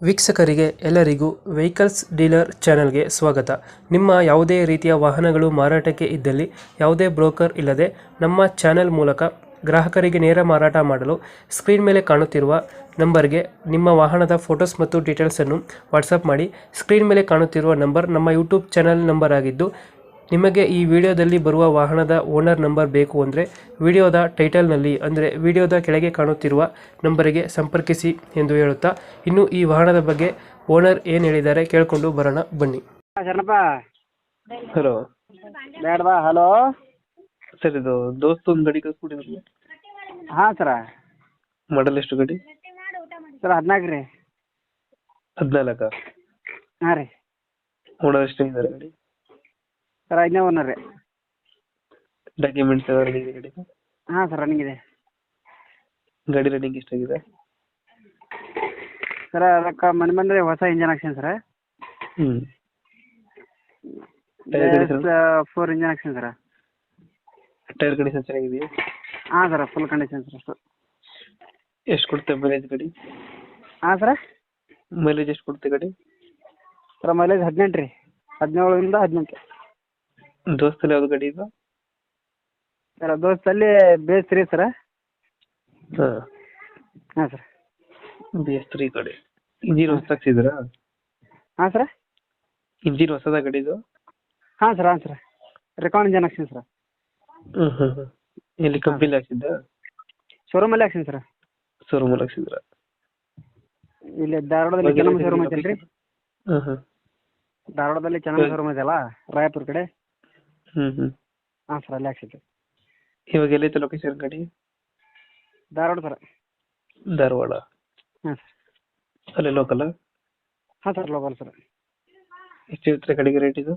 ವೀಕ್ಷಕರಿಗೆ ಎಲ್ಲರಿಗೂ vehicles dealer ಚಾನೆಲ್ಗೆ ಸ್ವಾಗತ. ನಿಮ್ಮ ಯಾವುದೇ ರೀತಿಯ ವಾಹನಗಳು ಮಾರಾಟಕ್ಕೆ ಇದ್ದಲ್ಲಿ ಯಾವುದೇ ಬ್ರೋಕರ್ ಇಲ್ಲದೆ ನಮ್ಮ ಚಾನೆಲ್ ಮೂಲಕ ಗ್ರಾಹಕರಿಗೆ ನೇರ ಮಾರಾಟ ಮಾಡಲು ಸ್ಕ್ರೀನ್ ಮೇಲೆ ಕಾಣುತ್ತಿರುವ ನಂಬರ್ಗೆ ನಿಮ್ಮ ವಾಹನದ ಫೋಟೋಸ್ ಮತ್ತು ಡೀಟೇಲ್ಸನ್ನು ವಾಟ್ಸಪ್ ಮಾಡಿ. ಸ್ಕ್ರೀನ್ ಮೇಲೆ ಕಾಣುತ್ತಿರುವ ನಂಬರ್ ನಮ್ಮ ಯೂಟ್ಯೂಬ್ ಚಾನೆಲ್ ನಂಬರ್ ಆಗಿದ್ದು, ನಿಮಗೆ ಈ ವಿಡಿಯೋದಲ್ಲಿ ಬರುವ ವಾಹನದ ಓನರ್ ನಂಬರ್ ಬೇಕು ಅಂದರೆ ವಿಡಿಯೋದ ಟೈಟಲ್ನಲ್ಲಿ ಅಂದರೆ ವಿಡಿಯೋದ ಕೆಳಗೆ ಕಾಣುತ್ತಿರುವ ನಂಬರಿಗೆ ಸಂಪರ್ಕಿಸಿ ಎಂದು ಹೇಳುತ್ತಾ, ಇನ್ನು ಈ ವಾಹನದ ಬಗ್ಗೆ ಓನರ್ ಏನು ಹೇಳಿದ್ದಾರೆ ಕೇಳಿಕೊಂಡು ಬರೋಣ ಬನ್ನಿ. ಶರಣಪ್ಪ ಹಲೋ ಬೇಡವಾ? ಹಲೋ ಸರ್, ಇದು ದೋಸ್ತ್ ಒಂದು ಗಾಡಿ ಕಳ್ಸ್ಕೊಟ್ಟಿದ್ರಲ್ಲ, ಹಾಂ ಸರ. ಮಾಡಲ್ ಎಷ್ಟು ಗಾಡಿ? ಸರ್ 14 ರೀ. 14? ಹಾಂ ರೀ. ಓನರ್ ಎಷ್ಟು ಇದ್ದಾರೆ ಗಾಡಿ? ಸರ್ 5ನೇ ಓನರ್ ರೀ. ಡಾಕ್ಯುಮೆಂಟ್ಸ್ ರನ್ನಿಂಗ್ ಗಾಡಿ? ಹಾಂ ಸರ್ ರನ್ನಿಂಗ್ ಇದೆ. ಗಾಡಿ ರನ್ನಿಂಗ್ ಎಷ್ಟಾಗಿದೆ? ಸರ್ ಅದಕ್ಕೆ ಮನೆ ಹೊಸ ಇಂಜನ್ ಹಾಕ್ಸೀನಿ ಸರ್. ಫೋರ್ ಇಂಜನ್ ಹಾಕ್ಸೀನಿ ಸರ್. ಟೈರ್ ಕಂಡೀಷನ್ ಚೆನ್ನಾಗಿದೆಯಾ? ಹಾಂ ಸರ್ ಫುಲ್ ಕಂಡೀಷನ್ ಸರ್. ಎಷ್ಟು ಕೊಡುತ್ತೆ ಮೈಲೇಜ್ ಗಾಡಿ? ಹಾಂ ಸರ. ಮೈಲೇಜ್ ಎಷ್ಟು ಕೊಡುತ್ತೆ ಗಾಡಿ? ಸರ್ ಮೈಲೇಜ್ 18 ರೀ. 17ರಿಂದ 18. ದೋಸ್ತಲ್ಲಿ ಯಾವುದು ಗಾಡಿ ಇದು? ಸರ್ ದೋಸ್ತಲ್ಲಿ BS3 ಸರ. ಹಾಂ ಹಾಂ ಸರ್. BS3 ಗಾಡಿ. ಇಂಜಿನ್ ಹೊಸ ಹಾಕ್ಸಿದ್ದೀರಾ? ಹಾಂ ಸರ. ಇಂಜಿನ್ ಹೊಸದ ಗಾಡಿದು? ಹಾಂ ಸರ್. ಹಾಂ ಸರ್. ರೆಕಾರ್ಡ್ ಇಂಜನ್ ಹಾಕ್ಸೀನಿ ಸರ್. ಎಲ್ಲಿ ಕಂಪ್ನಿಲಿ ಹಾಕ್ಸಿದ್ದ? ಶೋರೂಮಲ್ಲಿ ಹಾಕ್ಸೀನಿ ಸರ್. ಶೋರೂಮಲ್ಲಿ ಹಾಕ್ಸಿದ್ರ? ಇಲ್ಲಿ ಧಾರವಾಡದಲ್ಲಿ ಚೆನ್ನಮ್ಮ ಶೋರೂಮ್ ಐತಲ್ಲ ರೀ. ಹಾಂ. ಧಾರವಾಡದಲ್ಲಿ ಚೆನ್ನಮ್ಮ ಶೋರೂಮ್ ಐತಲ್ಲ, ರಾಯಪುರ ಕಡೆ. ಹಾಂ ಸರ್ ಅಲ್ಲಿ ಹಾಕ್ಸಿದ್ದೆ. ಇವಾಗ ಎಲ್ಲೈತೆ ಲೊಕೇಶನ್ ಗಾಡಿ? ಧಾರವಾಡ ಸರ್. ಧಾರವಾಡ? ಹಾಂ ಸರ್. ಅಲ್ಲೇ ಲೋಕಲ್? ಹಾಂ ಸರ್ ಲೋಕಲ್ ಸರ್. ಎಷ್ಟು ಹೇಳ್ತಾರೆ ಗಾಡಿಗೆ ರೇಟ್ ಇದು?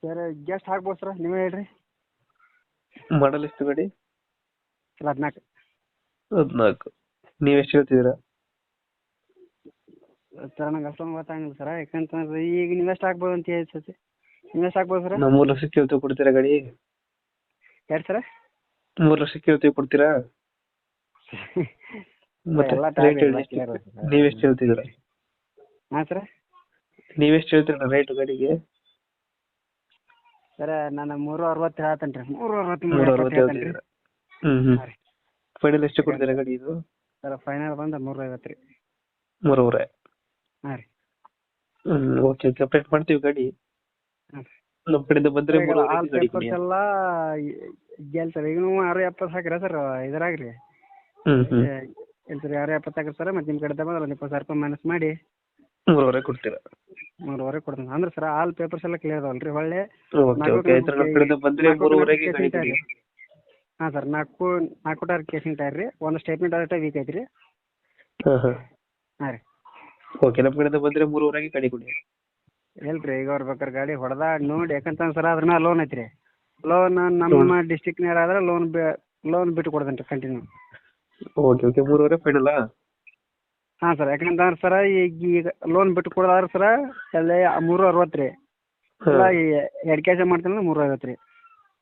ಸರ್ ಗೆಸ್ಟ್ ಹಾಕ್ಬೋದು ಸರ್, ನೀವೇ ಹೇಳ್ರಿ. ಮಾಡಲ್ ಎಷ್ಟು ಗಾಡಿ? ಸರ್ 14. 14. ನೀವು ಎಷ್ಟು ಹೇಳ್ತಿದ್ದೀರಾ? ಸರ್ ನಂಗೆ ಅಷ್ಟೊಂದು ಗೊತ್ತಾಗಿಲ್ಲ ಸರ್, ಯಾಕಂತಂದ್ರೆ ಈಗ ನೀವು ಎಷ್ಟು ಹಾಕ್ಬೋದು ಅಂತ ಹೇಳಿ ಸರ್. ನೀವು ಎಷ್ಟು ಹಾಕ್ಬೋದು ಸರ್? ನಾವು 3 ಲಕ್ಷಕ್ಕೆ ಹೇಳ್ತೀವಿ, ಕೊಡ್ತೀರಾ ಗಾಡಿ? ಯಾರು ಸರ್? 3 ಲಕ್ಷಕ್ಕೆ ಹೇಳ್ತೀವಿ, ಕೊಡ್ತೀರಾ? ಮತ್ತೆ ರೇಟ್ ನೀವೆಷ್ಟು ಹೇಳ್ತಿದ್ದೀರಾ? ಹಾಂ ಸರ್. ನೀವೆಷ್ಟು ಹೇಳ್ತೀರಾ ರೇಟ್ ಗಾಡಿಗೆ? ಸರ್ ನಾನು 360 ಹೇಳ್ತೇನೆ ರೀ. 360 ಹೇಳ್ತಿದ್ದೀರಾ? ಫೈನಲ್ ಎಷ್ಟು ಕೊಡ್ತೀರಾ ಗಾಡಿ ಇದು? ಸರ್ ಫೈನಲ್ ಬಂದು 350 ರೀ. 350? ಹಾಂ ರೀ. ಓಕೆ ಅಪ್ಡೇಟ್ ಮಾಡ್ತೀವಿ ಗಾಡಿ. ಹಾಂ ನಮ್ಮ ಕಡೆಯಿಂದ ಬಂದರೆ ಆಲ್ ಪೇಪರ್ಸ್ ಎಲ್ಲ ಗೆಲ್ ಸರ್. ಈಗ ನೀವು 670 ಹಾಕಿರ ಸರ್ ಇದ್ರಾಗ್ರಿ. ಇಲ್ಲ ಸರ್ 670 ಹಾಕಿರಿ ಸರ್. ಮತ್ತು ನಿಮ್ಮ ಕಡೆ ಬಂದ್ರೆ ಒಂದು 20,000 ರೂಪಾಯಿ ಮೈನಸ್ ಮಾಡಿ 350 ಕೊಡ್ತೀರಾ? 350 ಕೊಡ್ತೀನಿ ಅಂದ್ರೆ ಸರ್ ಆಲ್ ಪೇಪರ್ಸ್ ಎಲ್ಲ ಕ್ಲಿಯರ್ ಅದಾವಲ್ಲ ರೀ. ಒಳ್ಳೆ ನಮ್ಮ ಕಡೆಯಿಂದ ಬಂದರೆ 350ಗೆ ಗಾಡಿ ಕೊಡಿ. ಹಾಂ ಸರ್. 4 ಟೈರ್ ಕೇಸಿಂಗ್ ಟೈರ್ ರೀ. ಒಂದು ಸ್ಟೇಟ್ಮೆಂಟ್ ಅಷ್ಟೇ ವೀಕ್ ಐತಿ ರೀ. ಹಾಂ ಹಾಂ ರೀ. ಓಕೆ, ನಮ್ಮ ಕಡೆಯಿಂದ ಬಂದರೆ 350ಗೆ ಗಾಡಿ ಕೊಡಿ. ಇಲ್ರಿ ಈಗ ಅವ್ರು ಬೇಕಾದ್ರೆ ಗಾಡಿ ಹೊಡೆದ ನೋಡಿ, ಯಾಕಂತಂದ್ರೆ ಸರ್ ಅದ್ರ ಮೇಲೆ ಲೋನ್ ಐತ್ರಿ. ಲೋನ್ ನಮ್ಮ ಡಿಸ್ಟಿಕ್ನಾರ ಆದ್ರೆ ಲೋನ್ ಬಿಟ್ಟು ಕೊಡ್ತೇನೆ ರೀ ಕಂಟಿನ್ಯೂ. ಓಕೆ 350 ಫೈನಲ್ಲಾ? ಹಾಂ ಸರ್. ಯಾಕಂತಂದ್ರೆ ಸರ ಈಗ ಲೋನ್ ಬಿಟ್ಟು ಕೊಡೋದಾದ್ರೆ ಸರ ಎಲ್ಲ 360 ರೀ. ಇಲ್ಲ 2 ಕ್ಯಾಶ ಮಾಡ್ತೀನಿ ಅಂದ್ರೆ 350 ರೀ.